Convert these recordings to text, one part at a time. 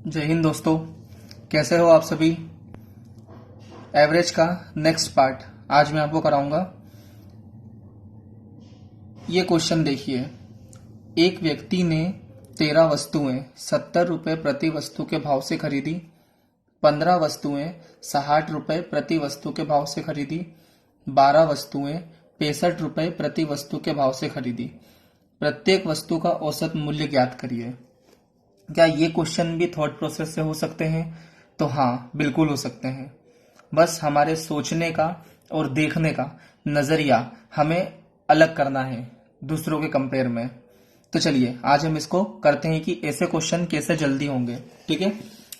जय हिंद दोस्तों, कैसे हो आप सभी। एवरेज का नेक्स्ट पार्ट आज मैं आपको कराऊंगा। ये क्वेश्चन देखिए, एक व्यक्ति ने 13 वस्तुएं 70 रुपए प्रति वस्तु के भाव से खरीदी, 15 वस्तुएं 60 रुपए प्रति वस्तु के भाव से खरीदी, 12 वस्तुएं 65 रुपए प्रति वस्तु के भाव से खरीदी। प्रत्येक वस्तु का औसत मूल्य ज्ञात करिए। क्या ये क्वेश्चन भी थॉट प्रोसेस से हो सकते हैं? तो हाँ, बिल्कुल हो सकते हैं। बस हमारे सोचने का और देखने का नजरिया हमें अलग करना है दूसरों के कंपेयर में। तो चलिए आज हम इसको करते हैं कि ऐसे क्वेश्चन कैसे जल्दी होंगे। ठीक है,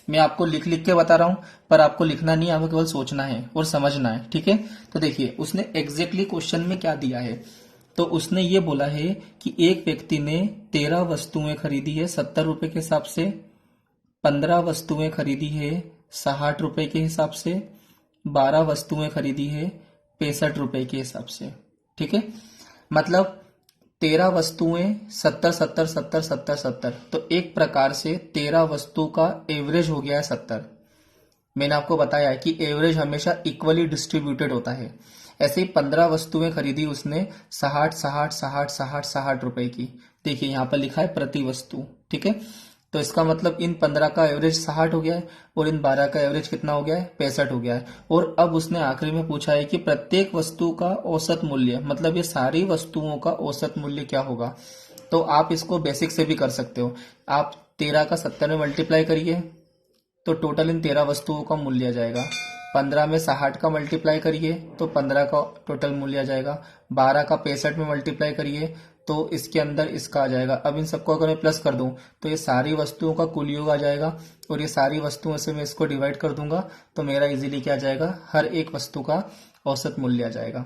मैं आपको लिख लिख के बता रहा हूं, पर आपको लिखना नहीं, आपको केवल सोचना है और समझना है। ठीक है, तो देखिए उसने एग्जैक्टली क्वेश्चन में क्या दिया है। तो उसने ये बोला है कि एक व्यक्ति ने 13 वस्तुएं खरीदी है 70 रुपए के हिसाब से, 15 वस्तुएं खरीदी है 60 रुपए के हिसाब से, 12 वस्तुएं खरीदी है 65 रुपए के हिसाब से। ठीक है, मतलब 13 वस्तुएं 70 70 70 70 70, तो एक प्रकार से 13 वस्तु का एवरेज हो गया है 70। मैंने आपको बताया है कि एवरेज हमेशा इक्वली डिस्ट्रीब्यूटेड होता है। ऐसे ही 15 वस्तुएं खरीदी उसने 60 60 60 60 60 रुपए की। देखिए यहाँ पर लिखा है प्रति वस्तु। ठीक है, तो इसका मतलब इन 15 का एवरेज 60 हो गया है और इन 12 का एवरेज कितना हो गया है, 65 हो गया है। और अब उसने आखिरी में पूछा है कि प्रत्येक वस्तु का औसत मूल्य, मतलब ये सारी वस्तुओं का औसत मूल्य क्या होगा। तो आप इसको बेसिक से भी कर सकते हो। आप 13 का 70 में मल्टीप्लाई करिए तो टोटल इन 13 वस्तुओं का मूल्य आ जाएगा। 15 में 60 का मल्टीप्लाई करिए तो 15 का टोटल मूल्य आ जाएगा। 12 का 65 में मल्टीप्लाई करिए तो इसके अंदर इसका आ जाएगा। अब इन सबको अगर मैं प्लस कर दूं तो ये सारी वस्तुओं का कुल योग आ जाएगा और ये सारी वस्तुओं से मैं इसको डिवाइड कर दूंगा तो मेरा इजीली क्या आ जाएगा, हर एक वस्तु का औसत मूल्य आ जाएगा।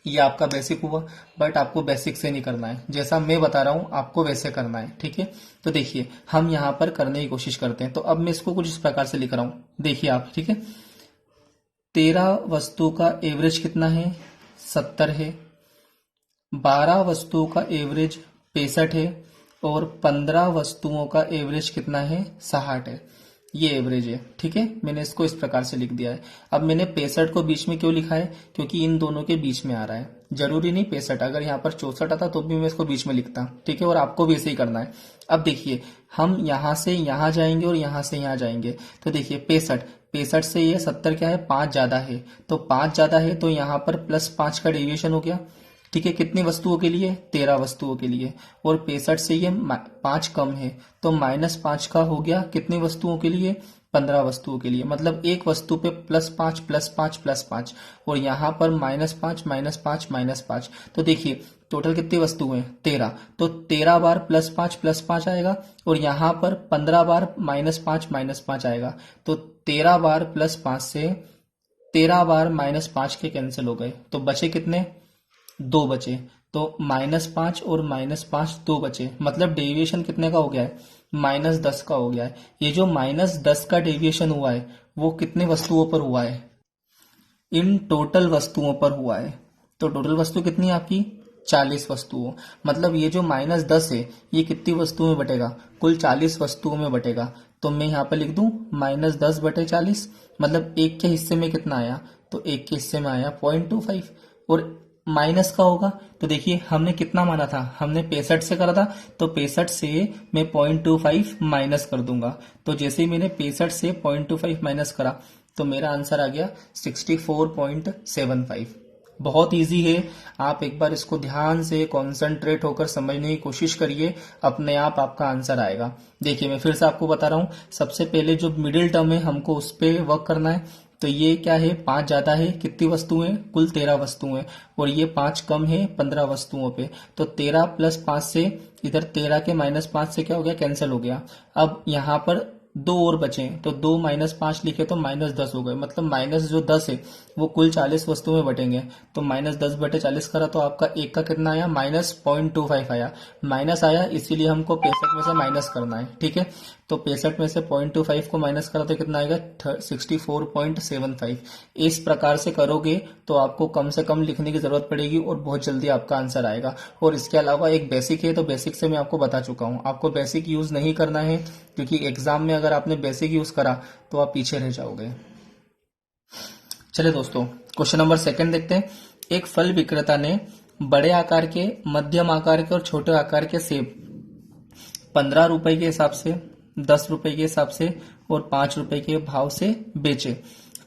ये आपका बेसिक हुआ, बट आपको बेसिक से नहीं करना है, जैसा मैं बता रहा हूं आपको वैसे करना है। ठीक है, तो देखिए हम यहां पर करने की कोशिश करते हैं। तो अब मैं इसको कुछ इस प्रकार से लिख रहा हूं, देखिए आप। ठीक है, 13 वस्तु का एवरेज कितना है, 70 है। 12 वस्तुओं का एवरेज 65 है और 15 वस्तुओं का एवरेज कितना है, 60 है। ये एवरेज है। ठीक है, मैंने इसको इस प्रकार से लिख दिया है। अब मैंने 65 को बीच में क्यों लिखा है, क्योंकि इन दोनों के बीच में आ रहा है। जरूरी नहीं 65, अगर यहाँ पर 64 आता तो भी मैं इसको बीच में लिखता। ठीक है, और आपको भी ऐसे ही करना है। अब देखिए हम यहां से यहां जाएंगे और यहां से यहां जाएंगे। तो देखिए 65 से ये 70 क्या है, 5 ज्यादा है। तो 5 ज्यादा है तो यहाँ पर +5 का डेविएशन हो गया। ठीक है, कितनी वस्तुओं के लिए, 13 वस्तुओं के लिए। और 65 से ये 5 कम है तो -5 का हो गया कितनी वस्तुओं के लिए, 15 वस्तुओं के लिए। मतलब एक वस्तु पे +5 +5 +5 और यहाँ पर -5 -5 -5। तो देखिए टोटल कितनी वस्तुएं, 13। तो 13 बार +5 +5 आएगा और यहाँ पर 15 बार -5 -5 आएगा। तो 13 बार +5 से 13 बार -5 के कैंसिल हो गए तो बचे कितने, 2 बचे। तो -5 और -5 2 बचे, मतलब डेविएशन कितने का हो गया है, -10 का हो गया है। ये जो -10 का डेविएशन हुआ है वो कितने वस्तुओं पर हुआ है, इन टोटल वस्तुओं पर हुआ है। तो टोटल वस्तु कितनी है आपकी, 40 वस्तुओं। मतलब ये जो -10 है ये कितनी वस्तुओं में बटेगा, कुल 40 वस्तुओं में बटेगा। तो मैं यहाँ पर लिख दूं -10/40। मतलब एक के हिस्से में कितना आया, तो एक के हिस्से में आया 0.25 और माइनस का होगा। तो देखिए हमने कितना माना था, हमने 65 से करा था तो 65 से मैं 0.25 माइनस कर दूंगा। तो जैसे ही मैंने 65 से 0.25 माइनस करा तो मेरा आंसर आ गया 64.75। बहुत इजी है, आप एक बार इसको ध्यान से कॉन्सेंट्रेट होकर समझने की कोशिश करिए, अपने आप आपका आंसर आएगा। देखिए मैं फिर से आपको बता रहा हूं, सबसे पहले जो मिडिल टर्म है हमको उस पर वर्क करना है। तो ये क्या है, 5 ज्यादा है, कितनी वस्तुएं, कुल 13 वस्तुएं, और ये 5 कम है 15 वस्तुओं पे। तो 13 + 5 से इधर 13 के -5 से क्या हो गया, कैंसिल हो गया। अब यहाँ पर 2 और बचे तो 2 - 5 लिखे तो -10 हो गए। मतलब माइनस जो 10 है वो कुल 40 वस्तुओं में बटेंगे। तो -10/40 करा तो आपका एक का कितना आया, -0.25 आया। माइनस आया इसीलिए हमको 65 में से माइनस करना है। ठीक है, तो 65 में से 0.25 को माइनस करा तो कितना आएगा, 64.75। इस प्रकार से करोगे तो आपको कम से कम लिखने की जरूरत पड़ेगी और बहुत जल्दी आपका आंसर आएगा। और इसके अलावा एक बेसिक है, तो बेसिक से मैं आपको बता चुका हूं, आपको बेसिक यूज नहीं करना है क्योंकि एग्जाम में अगर आपने बेसिक यूज करा तो आप पीछे रह जाओगे। चलिए दोस्तों, क्वेश्चन नंबर सेकंड देखते हैं। एक फल विक्रेता ने बड़े आकार के, मध्यम आकार के और छोटे आकार के सेब 15 रुपए के हिसाब से, 10 रुपए के हिसाब से और 5 रुपए के भाव से बेचे।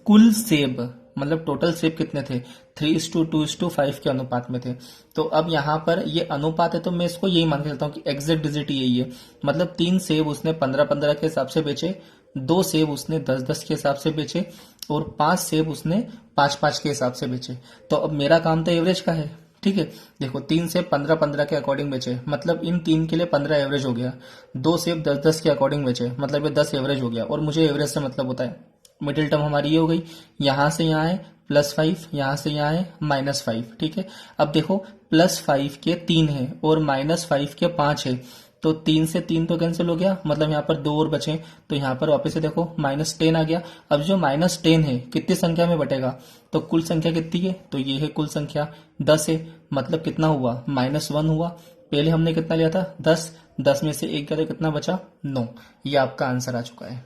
कुल सेब मतलब टोटल सेब कितने थे? 3:2:5 के अनुपात में थे। तो अब यहाँ पर ये अनुपात है तो मैं इसको यही मान के चलता हूँ कि एग्जैक्ट डिजिट यही है। मतलब 3 सेब उसने 15-15 के हिसाब से बेचे, 2 सेब उसने 10-10 के हिसाब से बेचे और 5 सेब उसने 5-5 के हिसाब से बेचे। तो अब मेरा काम तो एवरेज का है, ठीक है। देखो 3 सेब 15-15 के अकॉर्डिंग बेचे, मतलब इन 3 के लिए 15 एवरेज हो गया। 2 सेब 10-10 के अकॉर्डिंग बेचे, मतलब ये 10 एवरेज हो गया। और मुझे एवरेज से मतलब होता है, मिडिल टर्म हमारी ये हो गई, यहां से यहाँ है +5, यहां से यहाँ है -5, ठीक है। अब देखो +5 के 3 है और -5 के 5 है, तो 3 से 3 तो कैंसिल हो गया, मतलब यहाँ पर 2 और बचे, तो यहाँ पर वापस से देखो -10 आ गया। अब जो -10 है कितनी संख्या में बटेगा? तो कुल संख्या कितनी है? तो ये है कुल संख्या 10 है, मतलब कितना हुआ? -1 हुआ। पहले हमने कितना लिया था? 10, 10 में से 1 गया तो कितना बचा? 9। ये आपका आंसर आ चुका है।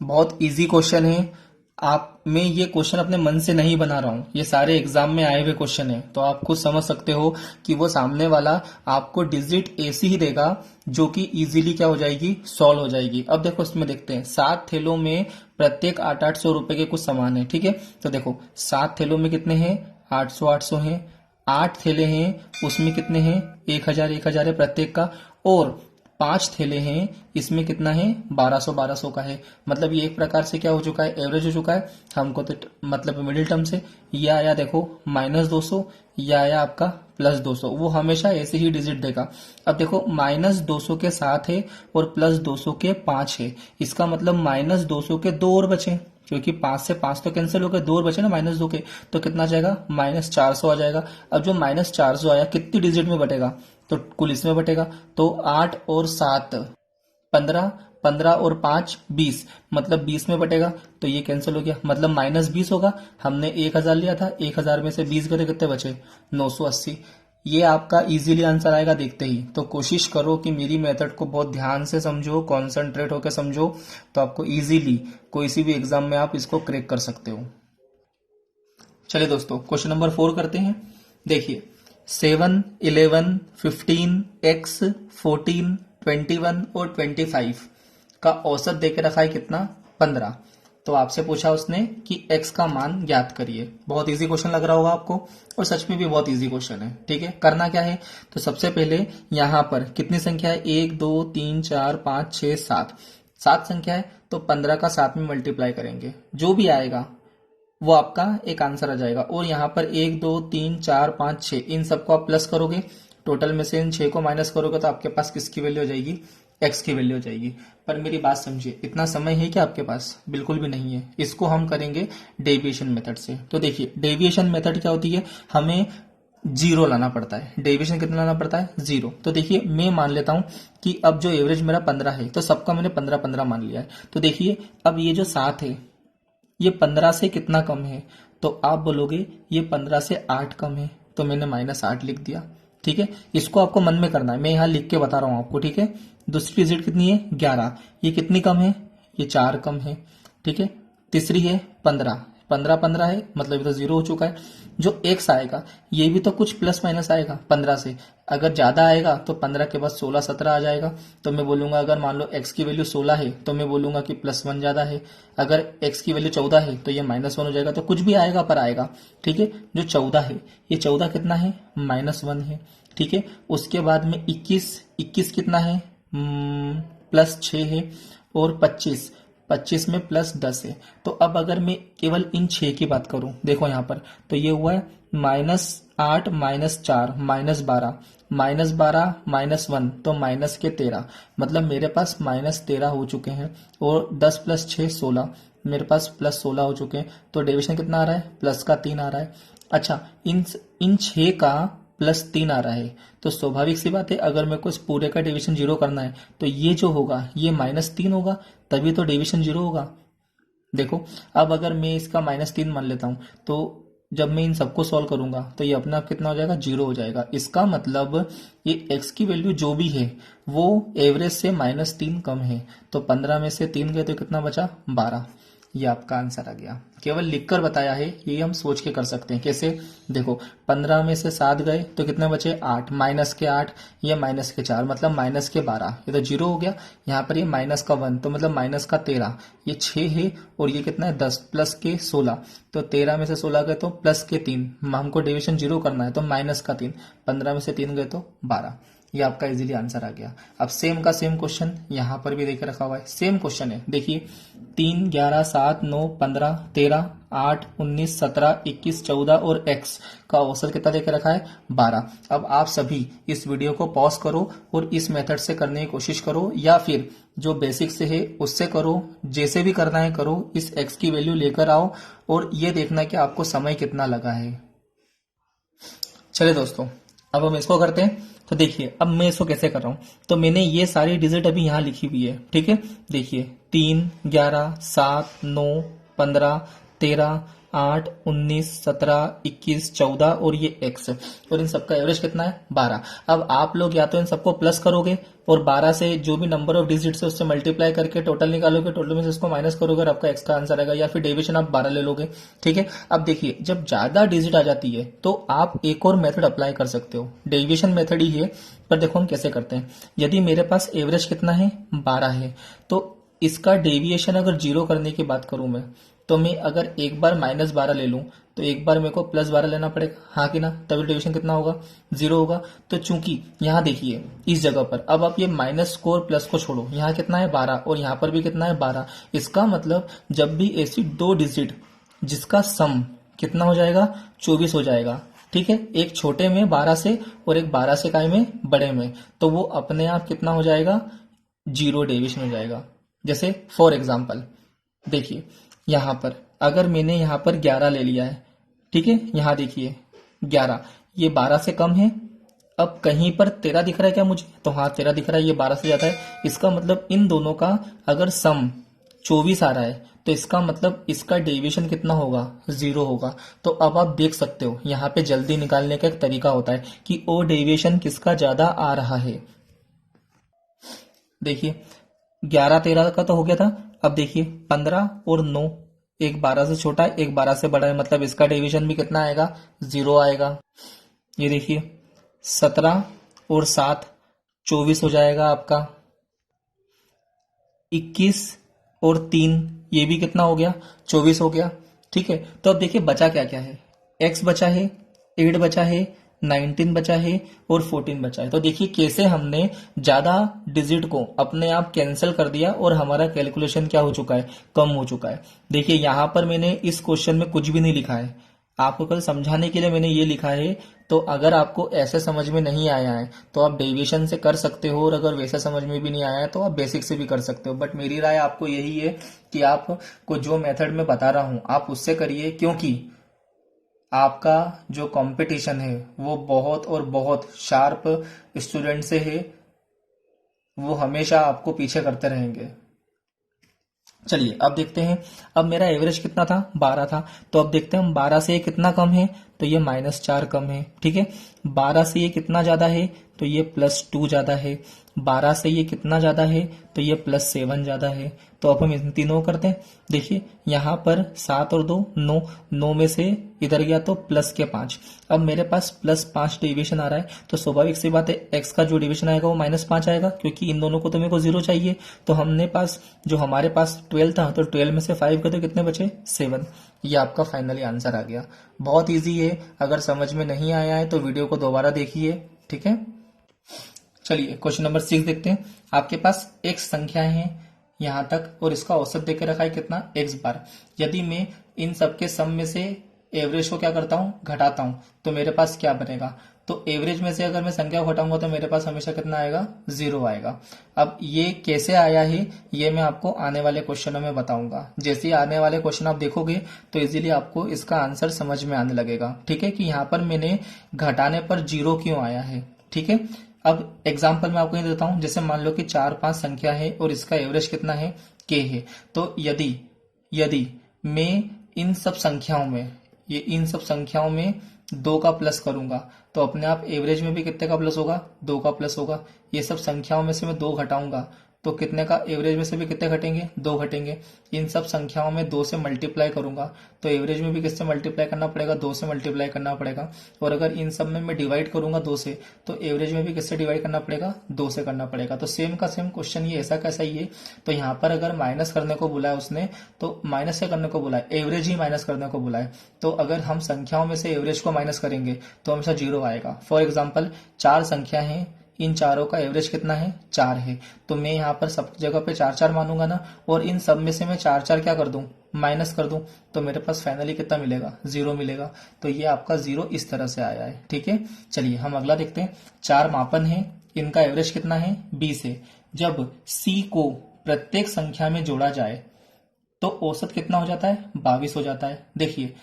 बहुत इजी क्वेश्चन है। आप मैं ये क्वेश्चन अपने मन से नहीं बना रहा हूं, ये सारे एग्जाम में आए हुए क्वेश्चन है, तो आप खुद समझ सकते हो कि वो सामने वाला आपको डिजिट ऐसी ही देगा जो कि इजीली क्या हो जाएगी? सॉल्व हो जाएगी। अब देखो इसमें देखते हैं, 7 थैलों में प्रत्येक 800 रुपए के कुछ सामान है, ठीक है। तो देखो 7 थैलों में कितने हैं? 800 हैं। 8 थैले हैं, उसमें कितने हैं? 1000 है प्रत्येक का। और 5 थैले हैं, इसमें कितना है? 1200 का है। मतलब ये एक प्रकार से क्या हो चुका है? एवरेज हो चुका है। हमको तो मतलब मिडिल टर्म से ये आया, देखो -200, ये आया आपका +200। वो हमेशा ऐसे ही डिजिट देगा। अब देखो -200 के 7 है और +200 के 5 है, इसका मतलब -200 के 2 और बचे, क्योंकि 5 से 5 तो कैंसिल हो गए, 2 और बचे ना -2 के, तो कितना जाएगा? -400 आ जाएगा। अब जो -400 आया कितनी डिजिट में बटेगा? तो कुल इसमें बटेगा। तो 8 और 7 15, 15 और 5 20, मतलब 20 में बटेगा। तो ये कैंसिल हो गया, मतलब -20 होगा। हमने 1000 लिया था, 1000 में से 20 गए कितने बचे? 980। ये आपका इजीली आंसर आएगा देखते ही। तो कोशिश करो कि मेरी मेथड को बहुत ध्यान से समझो, कॉन्सेंट्रेट होकर समझो, तो आपको इजीली कोई सी भी एग्जाम में आप इसको क्रैक कर सकते हो। चलिए दोस्तों, क्वेश्चन नंबर 4 करते हैं। देखिए 7, 11, 15, x, 14, 21 और 25 का औसत देके रखा है कितना? 15। तो आपसे पूछा उसने कि x का मान ज्ञात करिए। बहुत इजी क्वेश्चन लग रहा होगा आपको, और सच में भी बहुत इजी क्वेश्चन है, ठीक है। करना क्या है? तो सबसे पहले यहां पर कितनी संख्या है? 1 2 3 4 5 6 7, 7 संख्या है, तो 15 का 7 में मल्टीप्लाई करेंगे, जो भी आएगा वो आपका एक आंसर आ जाएगा। और यहाँ पर 1 2 3 4 5 6, इन सबको आप प्लस करोगे, टोटल में से इन 6 को माइनस करोगे, तो आपके पास किसकी वैल्यू हो जाएगी? x की वैल्यू हो जाएगी। पर मेरी बात समझिए, इतना समय है क्या आपके पास? बिल्कुल भी नहीं है। इसको हम करेंगे डेविएशन मेथड से। तो देखिए डेविएशन मेथड क्या होती है? हमें 0 लाना पड़ता है। डेविएशन कितना लाना पड़ता है? 0। तो देखिए मैं मान लेता हूं कि अब जो एवरेज मेरा 15 है, तो सबका मैंने 15-15 मान लिया है। तो देखिए अब ये जो 7 है, ये 15 से कितना कम है? तो आप बोलोगे ये 15 से 8 कम है, तो मैंने -8 लिख दिया, ठीक है। इसको आपको मन में करना है, मैं यहाँ लिख के बता रहा हूं आपको, ठीक है। दूसरी डिजिट कितनी है? 11। ये कितनी कम है? ये 4 कम है, ठीक है। तीसरी है 15, 15 है, मतलब ये तो 0 हो चुका है। जो x आएगा ये भी तो कुछ प्लस माइनस आएगा 15 से। अगर ज्यादा आएगा तो 15 के बाद 16-17 आ जाएगा, तो मैं बोलूंगा अगर मान लो x की वैल्यू 16 है तो मैं बोलूंगा कि +1 ज्यादा है। अगर x की वैल्यू 14 है तो ये -1 हो जाएगा। तो कुछ भी आएगा पर आएगा, ठीक है। जो 14 है, ये 14 कितना है? -1 है, ठीक है। उसके बाद में 21 कितना है? +6 है। और 25 में +10 है। तो अब अगर मैं केवल इन 6 की बात करूं, देखो यहां पर, तो ये हुआ है -8 -4 -12, -12 -1, तो -13, मतलब मेरे पास -13 हो चुके हैं। और 10 + 6 16, मेरे पास +16 हो चुके हैं। तो डेविएशन कितना आ रहा है? +3 आ रहा है। अच्छा, इन 6 का +3 आ रहा है, तो स्वाभाविक सी बात है अगर मेरे को इस पूरे का डिवीजन 0 करना है तो ये जो होगा ये -3 होगा, तभी तो डिवीजन 0 होगा। देखो अब अगर मैं इसका -3 मान लेता हूं, तो जब मैं इन सबको सॉल्व करूंगा तो ये अपने आप कितना हो जाएगा, 0 हो जाएगा। इसका मतलब ये x की वैल्यू जो भी है वो एवरेज से -3 कम है। तो 15 में से 3 गए तो कितना बचा, 12। ये आपका आंसर आ गया। केवल लिखकर बताया है, ये हम सोच के कर सकते हैं। कैसे, देखो 15 में से 7 गए तो कितने बचे, 8, माइनस के 8, ये माइनस के 4 मतलब माइनस के 12, ये तो 0 हो गया। यहाँ पर ये माइनस का 1 तो मतलब माइनस का 13, ये 6 है, और ये कितना है 10, प्लस के 16, तो 13 में से 16 गए तो प्लस के 3, हमको डिविजन 0 करना है तो माइनस का 3, 15 में से 3 गए तो 12। ये आपका इजीली आंसर आ गया। अब सेम का सेम क्वेश्चन यहाँ पर भी देके रखा हुआ है, सेम क्वेश्चन है। देखिए 3, 11, 7, 9, 15, 13, 8, 19, 17, 21, 14 और x का औसत कितना देके रखा है, 12। अब आप सभी इस वीडियो को पॉज करो और इस मेथड से करने की कोशिश करो, या फिर जो बेसिक से है उससे करो, जैसे भी करना है करो। इस x की वैल्यू लेकर आओ और ये देखना है कि आपको समय कितना लगा है। चलिए दोस्तों, अब हम इसको करते हैं। तो देखिए अब मैं इसको कैसे कर रहा हूं, तो मैंने ये सारी डिजिट अभी यहां लिखी हुई है, ठीक है। देखिए 3, 11, 7, 9, 15, 13, 8, 19, 17, 21, 14 और ये x, और इन सबका एवरेज कितना है, 12। अब आप लोग या तो इन सबको प्लस करोगे और 12 से जो भी नंबर ऑफ डिजिट्स है उससे मल्टीप्लाई करके टोटल निकालोगे, टोटल में से इसको माइनस करोगे और आपका x का आंसर आएगा, या फिर डेविएशन आप 12 ले लोगे, ठीक है। अब देखिए जब ज्यादा डिजिट आ जाती है तो आप एक और मेथड अप्लाई कर सकते हो, डेविएशन मेथड ही है, पर देखो हम कैसे करते हैं। यदि मेरे पास एवरेज कितना है, 12 है, तो इसका डेविएशन अगर 0 करने की बात करूं मैं, तो मैं अगर एक बार -12 ले लूं तो एक बार मेरे को +12 लेना पड़ेगा, हाँ कि ना, तभी डेविएशन कितना होगा, 0 होगा। तो चूंकि यहाँ देखिए इस जगह पर अब आप ये माइनस को और प्लस को छोड़ो, यहाँ कितना है 12 और यहाँ पर भी कितना है 12। इसका मतलब जब भी ऐसी दो डिजिट जिसका सम कितना हो जाएगा, 24 हो जाएगा, ठीक है। एक छोटे में 12 से और एक 12 से काय में, बड़े में, तो वो अपने आप कितना हो जाएगा, 0 डेविएशन हो जाएगा। जैसे फॉर एग्जाम्पल देखिए यहां पर अगर मैंने यहां पर 11 ले लिया है, ठीक है, यहां देखिए 11, ये 12 से कम है। अब कहीं पर 13 दिख रहा है क्या मुझे, तो हाँ 13 दिख रहा है, ये 12 से ज्यादा है। इसका मतलब इन दोनों का अगर सम 24 आ रहा है तो इसका मतलब इसका डेविएशन कितना होगा, 0 होगा। तो अब आप देख सकते हो यहाँ पे जल्दी निकालने का एक तरीका होता है कि ओ डेविएशन किसका ज्यादा आ रहा है। देखिए 11 13 का तो हो गया था। अब देखिए 15 और 9, एक 12 से छोटा है एक 12 से बड़ा है, मतलब इसका डिवीजन भी कितना आएगा, 0 आएगा। ये देखिए 17 और 7 24 हो जाएगा आपका। 21 और 3 ये भी कितना हो गया, 24 हो गया, ठीक है। तो अब देखिए बचा क्या क्या है, x बचा है, 8 बचा है, 19 बचा है और 14 बचा है। तो देखिए कैसे हमने ज्यादा डिजिट को अपने आप कैंसिल कर दिया और हमारा कैलकुलेशन क्या हो चुका है, कम हो चुका है। देखिए यहां पर मैंने इस क्वेश्चन में कुछ भी नहीं लिखा है, आपको कल समझाने के लिए मैंने ये लिखा है। तो अगर आपको ऐसे समझ में नहीं आया है तो आप डेविएशन से कर सकते हो, और अगर वैसे समझ में भी नहीं आया है तो आप बेसिक से भी कर सकते हो। बट मेरी राय आपको यही है कि आपको जो मेथड मैं बता रहा हूं आप उससे करिए, क्योंकि आपका जो कंपटीशन है वो बहुत और बहुत शार्प स्टूडेंट से है, वो हमेशा आपको पीछे करते रहेंगे। चलिए अब देखते हैं, अब मेरा एवरेज कितना था, 12 था। तो अब देखते हैं हम 12 से ये कितना कम है, तो ये -4 कम है, ठीक है। 12 से ये कितना ज्यादा है, तो ये +2 ज्यादा है। 12 से ये कितना ज्यादा है, तो ये +7 ज्यादा है। तो अब हम इन तीनों करते हैं। देखिए यहाँ पर 7 और 2 9, 9 में से इधर गया तो +5। अब मेरे पास +5 डेविएशन आ रहा है, तो स्वाभाविक सी बात है x का जो डेविएशन आएगा वो -5 आएगा, क्योंकि इन दोनों को तो मेरे को 0 चाहिए। तो हमने पास जो हमारे पास 12 था, तो 12 में से 5 गए तो कितने बचे, 7। ये आपका फाइनली आंसर आ गया। बहुत इजी है, अगर समझ में नहीं आया है तो वीडियो को दोबारा देखिए, ठीक है। चलिए क्वेश्चन नंबर 6 देखते हैं। आपके पास x संख्याएं हैं यहां तक और इसका औसत देके रखा है कितना, x बार। यदि मैं इन सबके सम में से एवरेज को क्या करता हूं, घटाता हूं, तो मेरे पास क्या बनेगा, तो एवरेज में से अगर मैं संख्या को घटाऊंगा तो मेरे पास हमेशा कितना आएगा, 0 आएगा। अब ये कैसे आया है ये मैं आपको आने वाले क्वेश्चनों में बताऊंगा। जैसे ही आने वाले क्वेश्चन आप देखोगे तो इजीली आपको इसका आंसर समझ में आने लगेगा, ठीक है, कि यहाँ पर मैंने घटाने पर 0 क्यों आया है, ठीक है। अब एग्जाम्पल मैं आपको ये देता हूं, जैसे मान लो कि 4-5 संख्या है और इसका एवरेज कितना है, k है। तो यदि यदि मैं इन सब संख्याओं में ये इन सब संख्याओं में 2 का प्लस करूंगा तो अपने आप एवरेज में भी कितने का प्लस होगा, 2 का प्लस होगा। ये सब संख्याओं में से मैं 2 घटाऊंगा तो कितने का, एवरेज में से भी कितने घटेंगे, 2 घटेंगे। इन सब संख्याओं में 2 से मल्टीप्लाई करूंगा तो एवरेज में भी किससे मल्टीप्लाई करना पड़ेगा, 2 से मल्टीप्लाई करना पड़ेगा। और अगर इन सब में मैं डिवाइड करूंगा 2 से तो एवरेज में भी किससे डिवाइड करना पड़ेगा, 2 से करना पड़ेगा। तो सेम का सेम क्वेश्चन ये ऐसा कैसा ही है। तो यहाँ पर अगर माइनस करने को बुलाया उसने तो माइनस से करने को बुलाया, एवरेज ही माइनस करने को बुलाया। तो अगर हम संख्याओं में से एवरेज को माइनस करेंगे तो हमेशा 0 आएगा। फॉर एग्जाम्पल 4 संख्या है, इन चारों का एवरेज कितना है, 4 है। तो मैं यहाँ पर सब जगह पे 4 4 मानूंगा ना, और इन सब में से मैं 4 4 क्या कर दूं, माइनस कर दूं, तो मेरे पास फाइनली कितना मिलेगा, 0 मिलेगा। तो ये आपका 0 इस तरह से आया है। ठीक है, चलिए हम अगला देखते हैं। 4 मापन है, इनका एवरेज कितना है, 20 है। जब C को प्रत्येक संख्या में जोड़ा जाए तो औसत कितना हो जाता है, 22 हो जाता है। देखिए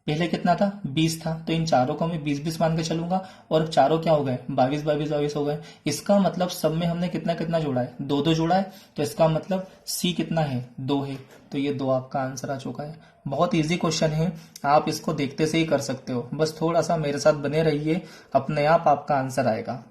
पहले कितना था, 20 था, तो इन चारों को मैं 20 20 मान के चलूंगा और चारों क्या हो गए, 22 22 22 हो गए। इसका मतलब सब में हमने कितना कितना जोड़ा है, 2 2 जोड़ा है। तो इसका मतलब C कितना है, 2 है। तो ये 2 आपका आंसर आ चुका है। बहुत इजी क्वेश्चन है, आप इसको देखते से ही कर सकते हो। बस थोड़ा सा मेरे साथ बने रहिए, अपने आप आपका आंसर आएगा।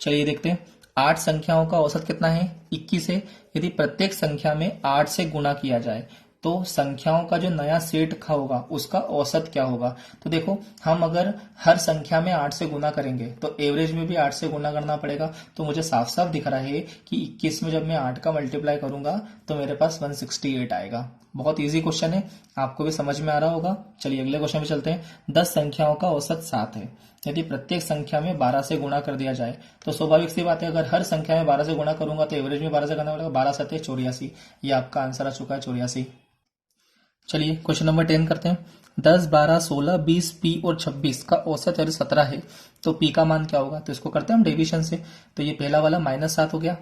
चलिए देखते हैं। 8 संख्याओं का औसत कितना है, 21 है। यदि प्रत्येक संख्या में 8 से गुणा किया जाए तो संख्याओं का जो नया सेट होगा उसका औसत क्या होगा। तो देखो हम अगर हर संख्या में 8 से गुना करेंगे तो एवरेज में भी 8 से गुना करना पड़ेगा। तो मुझे साफ साफ दिख रहा है कि 21 में जब मैं 8 का मल्टीप्लाई करूंगा तो मेरे पास 168 आएगा। बहुत इजी क्वेश्चन है, आपको भी समझ में आ रहा होगा। चलिए अगले क्वेश्चन पे चलते हैं। 10 संख्याओं का औसत 7 है। यदि प्रत्येक संख्या में 12 से गुणा कर दिया जाए तो स्वाभाविक सी बात है, अगर हर संख्या में 12 से गुणा करूंगा तो एवरेज में 12 से करना पड़ेगा। 12 7 84, ये आपका आंसर आ चुका है 84। चलिए क्वेश्चन नंबर 10 करते हैं। 10 12 16 20 पी और 26 का औसत यदि 17 है तो पी का मान क्या होगा। तो इसको करते हैं हम डेविएशन से। तो ये पहला वाला -7 हो गया,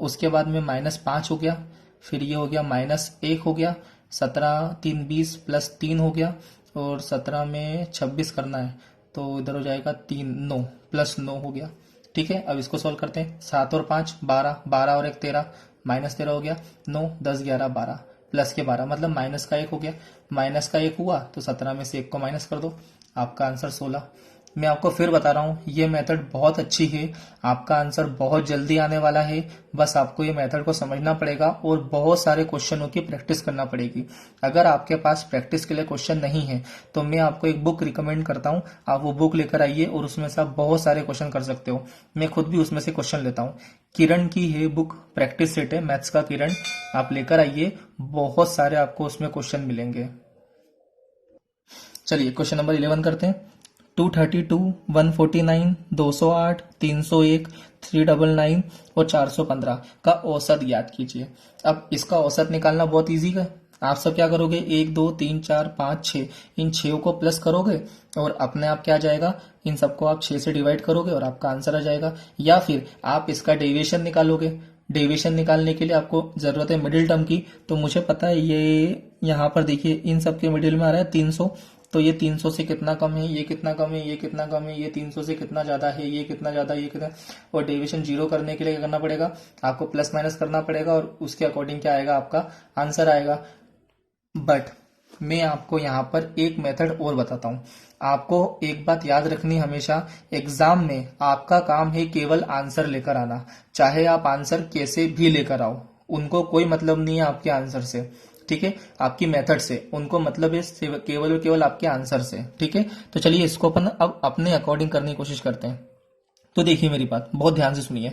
उसके बाद में -5 हो गया, फिर ये हो गया -1 हो गया, 17 3 20 प्लस 3 हो गया, और 17 में 26 करना है तो इधर हो जाएगा 3 9 प्लस 9 हो गया। ठीक है, अब इसको सोल्व करते हैं। 7 और 5 12, 12 और 1 13, -13 हो गया, 9 10 11 12 प्लस के 12 मतलब माइनस का 1 हो गया। माइनस का 1 हुआ तो 17 में से 1 को माइनस कर दो, आपका आंसर 16। मैं आपको फिर बता रहा हूं ये मेथड बहुत अच्छी है, आपका आंसर बहुत जल्दी आने वाला है। बस आपको ये मेथड को समझना पड़ेगा और बहुत सारे क्वेश्चनों की प्रैक्टिस करना पड़ेगी। अगर आपके पास प्रैक्टिस के लिए क्वेश्चन नहीं है तो मैं आपको एक बुक रिकमेंड करता हूं, आप वो बुक लेकर आइए और उसमें से आप बहुत सारे क्वेश्चन कर सकते हो। मैं खुद भी उसमें से क्वेश्चन लेता हूँ। किरण की है बुक, प्रैक्टिस सेट है मैथ्स का किरण, आप लेकर आइए, बहुत सारे आपको उसमें क्वेश्चन मिलेंगे। चलिए क्वेश्चन नंबर 11 करते हैं। 232, 149, 208, 301, 399 और 415 का औसत ज्ञात कीजिए। अब इसका औसत निकालना बहुत इजी है। आप सब क्या करोगे, 1 2 3 4 5 6, इन 6 को प्लस करोगे और अपने आप क्या आ जाएगा, इन सबको आप 6 से डिवाइड करोगे और आपका आंसर आ जाएगा। या फिर आप इसका डेविएशन निकालोगे। डेविएशन निकालने के लिए आपको जरूरत है मिडिल टर्म की। तो मुझे पता है ये यहाँ पर देखिए इन सबके मिडिल में आ रहा है 300, तो ये 300 से कितना कम है, ये कितना कम है, ये कितना कम है, ये 300 से कितना ज्यादा है, ये कितना ज्यादा, ये कितना। और डेविएशन 0 करने के लिए क्या करना पड़ेगा, आपको प्लस माइनस करना पड़ेगा और उसके अकॉर्डिंग क्या आएगा, आपका आंसर आएगा। बट मैं आपको यहाँ पर एक मेथड और बताता हूँ। आपको एक बात याद रखनी, हमेशा एग्जाम में आपका काम है केवल आंसर लेकर आना। चाहे आप आंसर कैसे भी लेकर आओ, उनको कोई मतलब नहीं है आपके आंसर से, ठीक है, आपकी मेथड से। उनको मतलब है केवल और केवल आपके आंसर से। ठीक है, तो चलिए इसको अपन अब अपने अकॉर्डिंग करने की कोशिश करते हैं। तो देखिए मेरी बात बहुत ध्यान से सुनिए।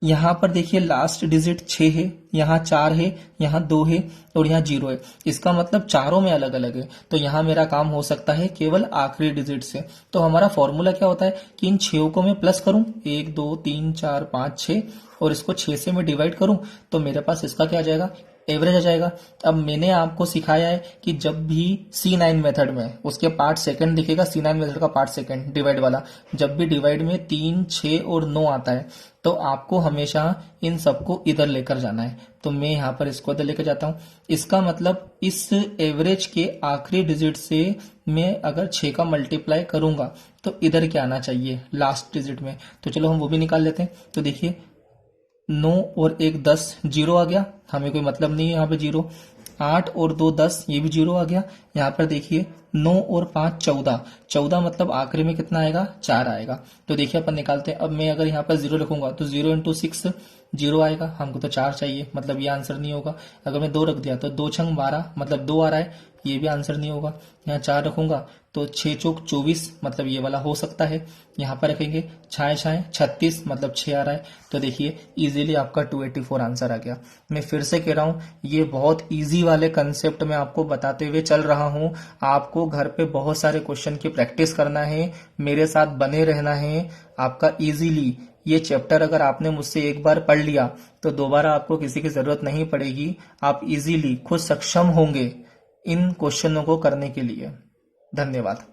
यहाँ पर देखिए लास्ट डिजिट 6 है, यहाँ 4 है, यहाँ 2 है और यहाँ 0 है। इसका मतलब चारों में अलग अलग है। तो यहाँ मेरा काम हो सकता है केवल आखिरी डिजिट से। तो हमारा फॉर्मूला क्या होता है कि इन 6 को मैं प्लस करूं, 1 2 3 4 5 6, और इसको 6 से मैं डिवाइड करूं तो मेरे पास इसका क्या आ जाएगा, एवरेज आ जाएगा। अब मैंने आपको सिखाया है कि जब भी C9 मेथड में उसके पार्ट सेकंड दिखेगा, C9 मेथड का पार्ट सेकंड डिवाइड वाला, जब भी डिवाइड में 3 6 और 9 आता है तो आपको हमेशा इन सबको इधर लेकर जाना है। तो मैं यहाँ पर इसको इधर लेकर जाता हूँ। इसका मतलब इस एवरेज के आखिरी डिजिट से मैं अगर 6 का मल्टीप्लाई करूंगा तो इधर क्या आना चाहिए, लास्ट डिजिट में। तो चलो हम वो भी निकाल लेते हैं। तो देखिए 9 और 1 10, 0 आ गया, हमें कोई मतलब नहीं है यहाँ पे 0। 8 और 2 10, ये भी 0 आ गया। यहाँ पर देखिए 9 और 5 14, 14 मतलब आखिरी में कितना आएगा, 4 आएगा। तो देखिए अपन निकालते हैं। अब मैं अगर यहाँ पर 0 लिखूंगा तो 0 इंटू 6 0 आएगा, हमको तो 4 चाहिए, मतलब ये आंसर नहीं होगा। अगर मैं 2 रख दिया तो 2 छंग 12, मतलब 2 आ रहा है, ये भी आंसर नहीं होगा। यहाँ 4 रखूंगा तो 6 चौक 24, मतलब ये वाला हो सकता है। यहाँ पर रखेंगे छाए छाए 36, मतलब 6 आ रहा है। तो देखिए इजीली आपका 284 आंसर आ गया। मैं फिर से कह रहा हूँ, ये बहुत इजी वाले कंसेप्ट में आपको बताते हुए चल रहा हूँ। आपको घर पे बहुत सारे क्वेश्चन की प्रैक्टिस करना है, मेरे साथ बने रहना है। आपका इजीली ये चैप्टर अगर आपने मुझसे एक बार पढ़ लिया तो दोबारा आपको किसी की जरूरत नहीं पड़ेगी। आप इजीली खुद सक्षम होंगे इन क्वेश्चनों को करने के लिए। धन्यवाद।